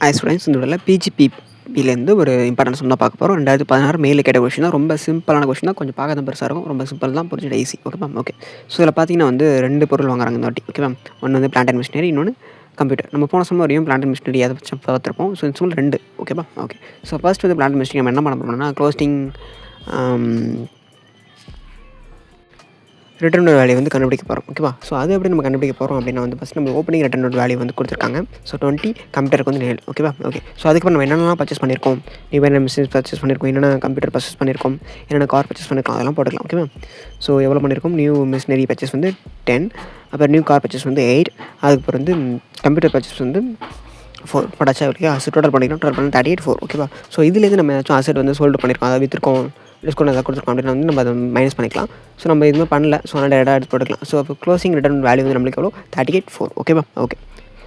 Hi students, இந்த வீடியோவில் பிஜிபிபிலேருந்து ஒரு இம்பார்ட்டன்ஸ் தான் பார்க்க போகிறோம். 2016 மெயிலில் கேட்ட கொஸ்டின் தான். ரொம்ப சிம்பிளான கொஸ்டின் தான். கொஞ்சம் பார்க்க தான் பெருசாக இருக்கும். ரொம்ப சிம்பிள் தான், புரிஞ்சுட்டு ஈஸி. ஓகேப்பா? ஓகே. ஸோ இதில் பார்த்தீங்கன்னா வந்து 2 பொருள் வாங்குறாங்க இந்த வாட்டி. ஓகேவா? ஒன்று வந்து பிளான்ட் அண்ட் மிஷினரி, இன்னொன்று கம்ப்யூட்டர். நம்ம போன சம்ம வரையும் பிளான்ட் அண்ட் மிஷினரி அதை பற்றி பார்த்துருப்போம். ஸோ இந்த சம்ம 2. ஓகேப்பா? ஓகே. ஸோ ஃபர்ஸ்ட் வந்து பிளான்ட் அண்ட் மிஷினரி நம்ம என்ன பண்ண போகிறோம்னா க்ளோஸ்டிங் ரிட்டர்ன் வேல்யூ வந்து கண்டுபிடிக்க போகிறோம். ஓகேவா? ஸோ அது எப்படி நம்ம கண்டுபிடிக்க போகிறோம் அப்படின்னா வந்து ஃபஸ்ட் நம்ம ஓப்பனிங் ரிட்டர்ன் வேல்யூ வந்து கொடுத்துருக்காங்க. ஸோ 20, கம்ப்யூட்டருக்கு வந்து 7. ஓகேவா? ஓகே. ஸோ அதுக்கப்புறம் நம்ம என்னென்னலாம் பர்ச்சேஸ் பண்ணியிருக்கோம், நியூ மிஷின்ஸ் பர்ச்சேஸ் பண்ணியிருக்கோம், என்னென்ன கம்ப்யூட்டர் பர்ச்சேஸ் பண்ணியிருக்கோம், என்னென்ன கார் பர்ச்சேஸ் பண்ணியிருக்கோம், அதெல்லாம் போட்டுக்கலாம். ஓகேவா? ஸோ எவ்வளோ பண்ணியிருக்கோம், நியூ மிஷினரி பர்ச்சேஸ் வந்து 10, அப்புறம் நியூ கார் பர்ச்சேஸ் வந்து 8, அதுக்கப்புறம் வந்து கம்ப்யூட்டர் பர்ச்சேஸ் வந்து 4 போட்டாச்சா? ஓகே. டோட்டல் பண்ணிக்கலாம். டோட்டல் பண்ணி 38, 4. ஓகேவா? ஸோ இதுலேருந்து நம்ம ஏதாச்சும் அசெட் வந்து சோல்டு பண்ணியிருக்கோம், அதை விற்றுருக்கோம், டிஸ்கவுண்ட் எதாவது கொடுத்துருக்கோம் அப்படின்னா வந்து நம்ம அதை மைனஸ் பண்ணிக்கலாம். ஸோ நம்ம எதுவுமே பண்ணல. ஸோ அதனால் டேட்டா எடுத்து போட்டுக்கலாம். ஸோ அப்போ க்ளோசிங் ரிட்டர்ன் வேல்யூ வந்து நம்மளுக்கு எவ்வளோ 38, 4. ஓகேவா? ஓகே.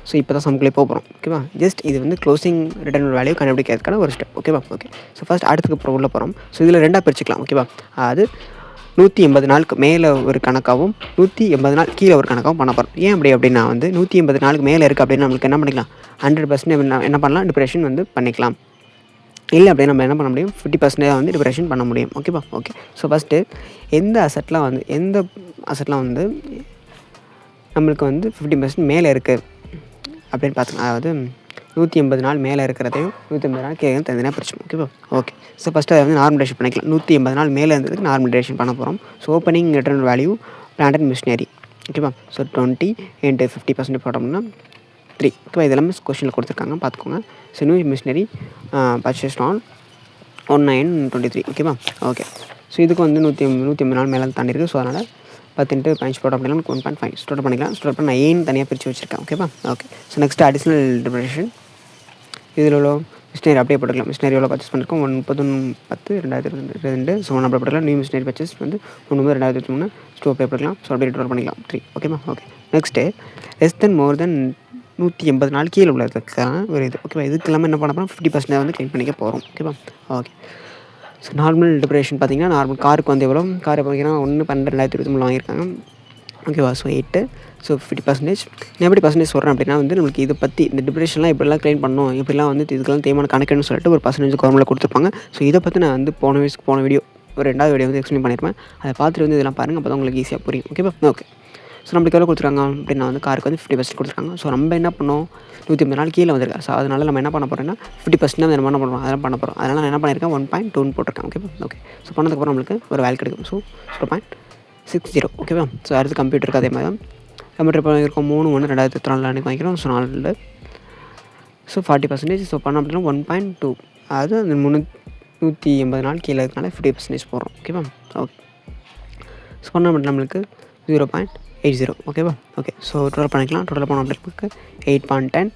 ஸோ இப்போ தான் சம்குள்ளே போகிறோம். ஓகேவா? ஜஸ்ட் இது வந்து க்ளோசிங் ரிட்டர்ன் வேல்யூ கண்டுபிடிக்கிறதுக்கான ஒரு ஸ்டெப். ஓகேவா? ஓகே. ஸோ ஃபஸ்ட் அடுத்துக்கு அப்புறம் உள்ள போகிறோம். ஸோ இதில் 2ஆக பிரிச்சுக்கலாம். ஓகேவா? அது 180 நாளுக்கு மேலே ஒரு கணக்காகவும் 180 நாள் கீழே ஒரு கணக்காகவும் பண்ண போகிறோம். ஏன் அப்படின்னா வந்து 180 நாளுக்கு மேலே இருக்குது அப்படின்னா நம்மளுக்கு என்ன பண்ணிக்கலாம், 100% என்ன பண்ணலாம், டிப்ரெஷன் வந்து பண்ணிக்கலாம். இல்லை அப்படியே நம்ம என்ன பண்ண முடியும், 50% வந்து டிப்ரெஷன் பண்ண முடியும். ஓகேவா? ஓகே. ஸோ ஃபஸ்ட்டு எந்த அசெட்லாம் வந்து நம்மளுக்கு வந்து 50% மேலே இருக்குது அப்படின்னு பார்த்துக்கலாம். அதாவது 180 நாள் மேலே இருக்கிறதையும் 180 நாள் கீழே தனியாக பிரிச்சுக்கணும். ஓகேவா? ஓகே. ஸோ ஃபஸ்ட்டு அதை வந்து நார்மலைசேஷன் பண்ணிக்கலாம். 180 நாள் மேலே இருந்ததுக்கு நார்மலைசேஷன் பண்ண போகிறோம். So opening written value plant and machinery. ஓகேவா? ஸோ 20 × 50% போட்டோம்னா 3. ஓகேவா? இதெல்லாமே கொஸ்டினில் கொடுத்துருக்காங்க, பார்த்துக்கோங்க. So new machinery purchased on 1923. ஓகேவா? ஓகே. ஸோ இதுக்கு வந்து 180 நாள் மேலே தாண்டி இருக்குது. ஸோ அதனால் 10 × 15 போட்டோம் அப்படின்னா 1.5 ஸ்டோர் பண்ணிக்கலாம். ஸ்டோர் பண்ண 9 தனியாக பிரித்து வச்சுருக்கேன். ஓகேவா? Okay. So next additional depression. இதில் எவ்வளோ மிஷினரி அப்படியே போட்டுக்கலாம். மிஷினரி எவ்வளோ பர்ச்சேஸ் பண்ணியிருக்கோம், 30/10/2022. ஸோ அப்படியே போட்டுக்கலாம். நியூ மிஷினரி பர்ச்சேஸ் வந்து 3/2023. ஸ்டோர் அப்படியே போட்டுக்கலாம். ஸோ அப்படியே டோட்டல் பண்ணிக்கலாம் 3. ஓகேவா? ஓகே. நெக்ஸ்ட்டு மோர் தென் 180 நாள் கீழே உள்ளதுக்கான ஒரு இது. ஓகேவா? இதுக்கு எல்லாமே என்ன பண்ண போகிறோம், 50% வந்து க்ளைம் பண்ணிக்க போகிறோம். ஓகேவா? ஓகே. ஸோ நார்மல் டிப்ரெஷன் பார்த்தீங்கன்னா நார்மல் காருக்கு வந்து எவ்வளோ, கார் பார்த்தீங்கன்னா 1/12/2023 வாங்கியிருக்காங்க. ஓகேவா? ஸோ 8. ஸோ 50%. நான் எப்படி பர்சன்டேஜ் சொல்கிறேன் அப்படின்னா வந்து நம்மளுக்கு இதை பற்றி இந்த டிப்ரெஷன்லாம் எப்படிலாம் க்ளைம் பண்ணணும், எப்படிலாம் வந்து இதுக்கெல்லாம் தேவையான கணக்குன்னு சொல்லிட்டு ஒரு பர்சன்டேஜ் கவர்மெண்ட்டில் கொடுத்துருப்பாங்க. ஸோ இதை பற்றி நான் வந்து போன வீடியோ ஒரு 2வது வீடியோ வந்து எக்ஸ்பிளைன் பண்ணியிருப்பேன். அதை பார்த்துட்டு வந்து இதெல்லாம் பாருங்கள், அப்போ தான் உங்களுக்கு ஈஸியாக புரியும். ஓகேவா? ஓகே. ஸோ நம்மளுக்கு எவ்வளோ கொடுத்துருக்காங்க அப்படின்னா வந்து காருக்கு வந்து 50% கொடுத்துருக்காங்க. ஸோ நம்ம என்ன பண்ணோம், 180 நாள் கீழே வந்திருக்காரு. ஸோ அதனால் நம்ம என்ன பண்ண போகிறோம்னா 50% நம்ம என்ன பண்ணுறோம், அதெல்லாம் பண்ண போகிறோம். அதனால் நான் என்ன பண்ணியிருக்கேன், 1.2 போட்டிருக்கேன். ஓகேவா? ஓகே. ஸோ பண்ணதுக்கப்புறம் நம்மளுக்கு ஒரு வேல்யூ கிடைக்கும். ஸோ 0.60. ஓகேவா? ஸோ அடுத்து கம்ப்யூட்டருக்கு அதே மாதிரி தான். கம்ப்யூட்டர் இப்போ வாங்கியிருக்கோம் 3/1/2024 அன்றைக்கி வாங்கிக்கிறோம். ஸோ 4. ஸோ 40%. ஸோ பண்ணோம் அப்படின்னா 1.2. அதாவது அந்த 180 நாள் கீழே இருக்கனால 50% போடுறோம். ஓகேவா? ஓகே. ஸோ பண்ணோம் அப்படின்னா நம்மளுக்கு 0.80. ஓகேவா? ஓகே. ஸோ டோட்டல் பண்ணிக்கலாம். டோட்டல் பண்ணோம் அப்படின்னா 8.10,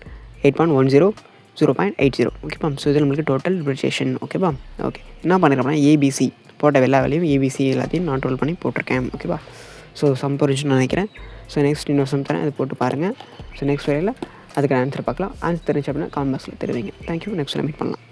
8.10, 0.80. ஓகேப்பா? ஸோ இதில் நம்மளுக்கு டோட்டல் டிப்ரிசியேஷன். ஓகேவா? ஓகே. என்ன பண்ணியிருக்கோம்னா ஏபிசி போட்ட எல்லா வேலையும் ஏபிசி எல்லாத்தையும் நான் டோட்டல் பண்ணி போட்டிருக்கேன். ஓகேவா? ஸோ சம் புரிஞ்சுன்னு நினைக்கிறேன். ஸோ நெக்ஸ்ட் இன்னொரு சம் தரேன், அது போட்டு பாருங்கள். ஸோ நெக்ஸ்ட் வரையில் அதுக்கு ஆன்சர் பார்க்கலாம். ஆன்சர் தெரிஞ்சு அப்படின்னா காமெண்ட் பாக்ஸில் தெரிவிங்க. தேங்க்யூ. நெக்ஸ்ட் மீட் பண்ணலாம்.